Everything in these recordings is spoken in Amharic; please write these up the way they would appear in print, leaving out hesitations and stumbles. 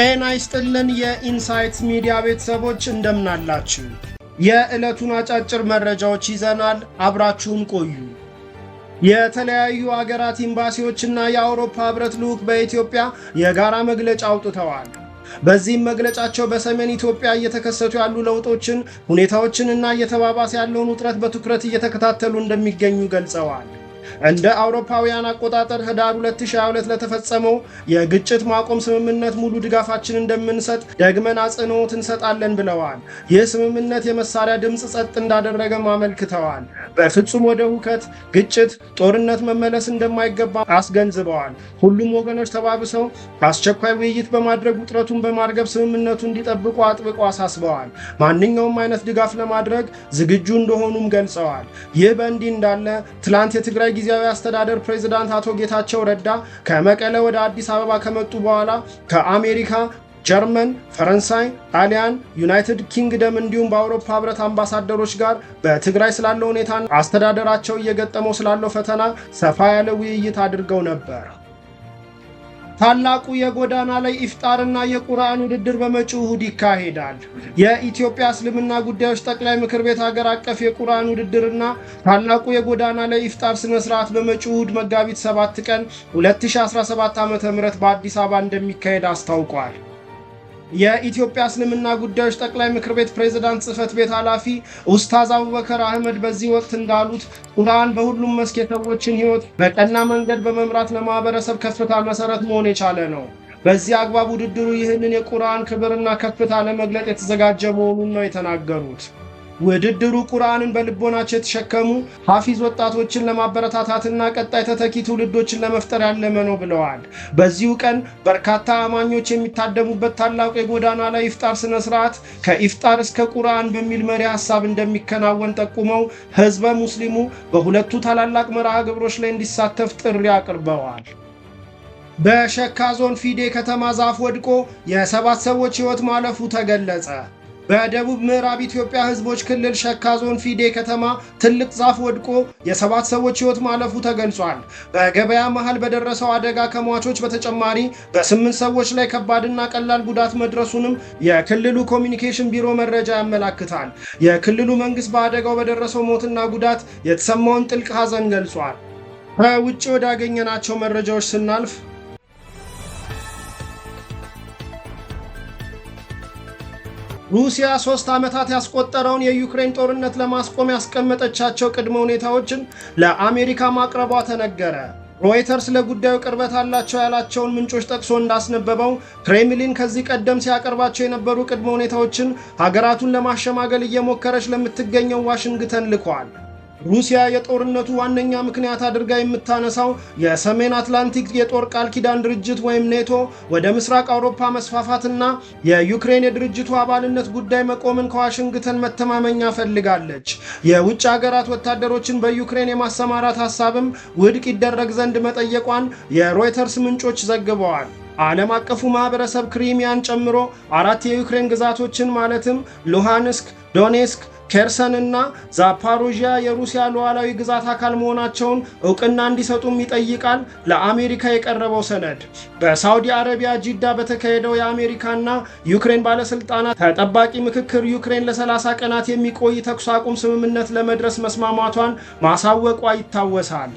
ጤና ይስጥልን የኢንሳይትስ ሚዲያ ቤተሰቦች እንደምን አላችሁ? የዕለቱን አጫጭር መረጃዎች ይዘናል። አብራችሁን ቆዩ። የተለያዩ አገራት ኤምባሲዎችና የአውሮፓ ህብረት ልዑክ በኢትዮጵያ የጋራ መግለጫ አውጥተዋል። በዚህም መግለጫቸው በሰሜን ኢትዮጵያ እየተከሰቱ ያሉ ለውጦችን፣ ሁኔታዎችንና እየተባባሰ ያለውን ውጥረት በትኩረት እየተከታተሉ እንደሚገኙ ገልጸዋል። እንደ አውሮፓውያን አቆጣጠር ህዳር 2022 ለተፈጸመው የግጭት ማቆም ስምምነት ሙሉ ድጋፋችን እንደምንሰጥ ደግመን አጽንኦት እንሰጣለን ብለዋል። ይህ ስምምነት የመሳሪያ ድምፅ ጸጥ እንዳደረገም አመልክተዋል። በፍጹም ወደ ሁከት፣ ግጭት፣ ጦርነት መመለስ እንደማይገባ አስገንዝበዋል። ሁሉም ወገኖች ተባብሰው አስቸኳይ ውይይት በማድረግ ውጥረቱን በማርገብ ስምምነቱ እንዲጠብቁ አጥብቀው አሳስበዋል። ማንኛውም አይነት ድጋፍ ለማድረግ ዝግጁ እንደሆኑም ገልጸዋል። ይህ በእንዲህ እንዳለ ትላንት የትግራይ ጊዜያዊ አስተዳደር ፕሬዝዳንት አቶ ጌታቸው ረዳ ከመቀለ ወደ አዲስ አበባ ከመጡ በኋላ ከአሜሪካ፣ ጀርመን፣ ፈረንሳይ፣ ጣሊያን፣ ዩናይትድ ኪንግደም እንዲሁም በአውሮፓ ህብረት አምባሳደሮች ጋር በትግራይ ስላለው ሁኔታ አስተዳደራቸው እየገጠመው ስላለው ፈተና ሰፋ ያለ ውይይት አድርገው ነበር። ታላቁ የጎዳና ላይ ኢፍጣርና የቁርአን ውድድር በመጪው እሁድ ይካሄዳል። የኢትዮጵያ እስልምና ጉዳዮች ጠቅላይ ምክር ቤት ሀገር አቀፍ የቁርአን ውድድርና ታላቁ የጎዳና ላይ ኢፍጣር ስነ ስርዓት በመጪው እሁድ መጋቢት 7 ቀን 2017 ዓ.ም በአዲስ አበባ እንደሚካሄድ አስታውቋል። የኢትዮጵያ እስልምና ጉዳዮች ጠቅላይ ምክር ቤት ፕሬዝዳንት ጽህፈት ቤት ኃላፊ ኡስታዝ አቡበከር አህመድ በዚህ ወቅት እንዳሉት ቁርአን በሁሉም መስክ የሰዎችን ህይወት በቀና መንገድ በመምራት ለማህበረሰብ ከፍታ መሰረት መሆን የቻለ ነው። በዚህ አግባብ ውድድሩ ይህንን የቁርአን ክብርና ከፍታ ለመግለጥ የተዘጋጀ መሆኑን ነው የተናገሩት። ውድድሩ ቁርአንን በልቦናቸው የተሸከሙ ሐፊዝ ወጣቶችን ለማበረታታትና ቀጣይ ተተኪ ትውልዶችን ለመፍጠር ያለመ ነው ብለዋል። በዚሁ ቀን በርካታ አማኞች የሚታደሙበት ታላቁ የጎዳና ላይ ኢፍጣር ስነ ስርዓት ከኢፍጣር እስከ ቁርአን በሚል መሪ ሐሳብ እንደሚከናወን ጠቁመው ህዝበ ሙስሊሙ በሁለቱ ታላላቅ መርሃ ግብሮች ላይ እንዲሳተፍ ጥሪ አቅርበዋል። በሸካ ዞን ፊዴ ከተማ ዛፍ ወድቆ የ7 ሰዎች ህይወት ማለፉ ተገለጸ። በደቡብ ምዕራብ ኢትዮጵያ ህዝቦች ክልል ሸካ ዞን ፊዴ ከተማ ትልቅ ዛፍ ወድቆ የ7 ሰዎች ህይወት ማለፉ ተገልጿል። በገበያ መሃል በደረሰው አደጋ ከሟቾች በተጨማሪ በ8 ሰዎች ላይ ከባድና ቀላል ጉዳት መድረሱንም የክልሉ ኮሚኒኬሽን ቢሮ መረጃ ያመላክታል። የክልሉ መንግስት በአደጋው በደረሰው ሞትና ጉዳት የተሰማውን ጥልቅ ሐዘን ገልጿል። ከውጭ ወዳገኘናቸው መረጃዎች ስናልፍ ሩሲያ 3 ዓመታት ያስቆጠረውን የዩክሬን ጦርነት ለማስቆም ያስቀመጠቻቸው ቅድመ ሁኔታዎችን ለአሜሪካ ማቅረቧ ተነገረ። ሮይተርስ ለጉዳዩ ቅርበት አላቸው ያላቸውን ምንጮች ጠቅሶ እንዳስነበበው ክሬምሊን ከዚህ ቀደም ሲያቀርባቸው የነበሩ ቅድመ ሁኔታዎችን ሀገራቱን ለማሸማገል እየሞከረች ለምትገኘው ዋሽንግተን ልኳል። ሩሲያ የጦርነቱ ዋነኛ ምክንያት አድርጋ የምታነሳው የሰሜን አትላንቲክ የጦር ቃል ኪዳን ድርጅት ወይም ኔቶ ወደ ምስራቅ አውሮፓ መስፋፋትና የዩክሬን የድርጅቱ አባልነት ጉዳይ መቆምን ከዋሽንግተን መተማመኛ ፈልጋለች። የውጭ ሀገራት ወታደሮችን በዩክሬን የማሰማራት ሀሳብም ውድቅ ይደረግ ዘንድ መጠየቋን የሮይተርስ ምንጮች ዘግበዋል። ዓለም አቀፉ ማህበረሰብ ክሪሚያን ጨምሮ 4 የዩክሬን ግዛቶችን ማለትም ሉሃንስክ፣ ዶኔስክ፣ ኬርሰን እና ዛፓሮዥያ የሩሲያ ሉዓላዊ ግዛት አካል መሆናቸውን እውቅና እንዲሰጡም ይጠይቃል። ለአሜሪካ የቀረበው ሰነድ በሳውዲ አረቢያ ጂዳ በተካሄደው የአሜሪካና ዩክሬን ባለስልጣናት ተጠባቂ ምክክር ዩክሬን ለ30 ቀናት የሚቆይ ተኩስ አቁም ስምምነት ለመድረስ መስማማቷን ማሳወቋ ይታወሳል።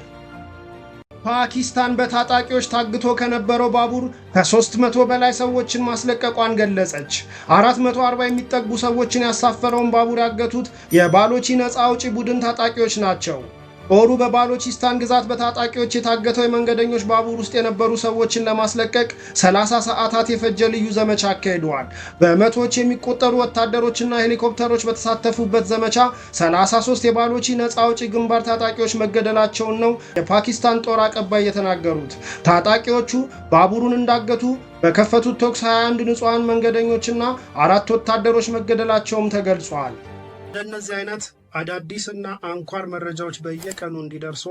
ፓኪስታን በታጣቂዎች ታግቶ ከነበረው ባቡር ከ300 በላይ ሰዎችን ማስለቀቋን ገለጸች። 440 የሚጠጉ ሰዎችን ያሳፈረውን ባቡር ያገቱት የባሎቺ ነፃ አውጪ ቡድን ታጣቂዎች ናቸው። ጦሩ በባሎቺስታን ግዛት በታጣቂዎች የታገተው የመንገደኞች ባቡር ውስጥ የነበሩ ሰዎችን ለማስለቀቅ 30 ሰዓታት የፈጀ ልዩ ዘመቻ አካሂደዋል። በመቶዎች የሚቆጠሩ ወታደሮችና ሄሊኮፕተሮች በተሳተፉበት ዘመቻ 33 የባሎቺ ነፃ አውጪ ግንባር ታጣቂዎች መገደላቸውን ነው የፓኪስታን ጦር አቀባይ የተናገሩት። ታጣቂዎቹ ባቡሩን እንዳገቱ በከፈቱት ተኩስ 21 ንጹሃን መንገደኞችና 4 ወታደሮች መገደላቸውም ተገልጿል። እንደነዚህ አይነት አዳዲስ እና አንኳር መረጃዎች በየቀኑ እንዲደርሱ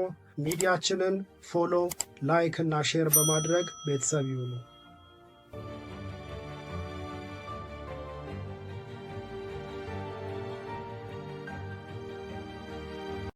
ሚዲያችንን ፎሎ፣ ላይክ እና ሼር በማድረግ ቤተሰብ ይሁኑ።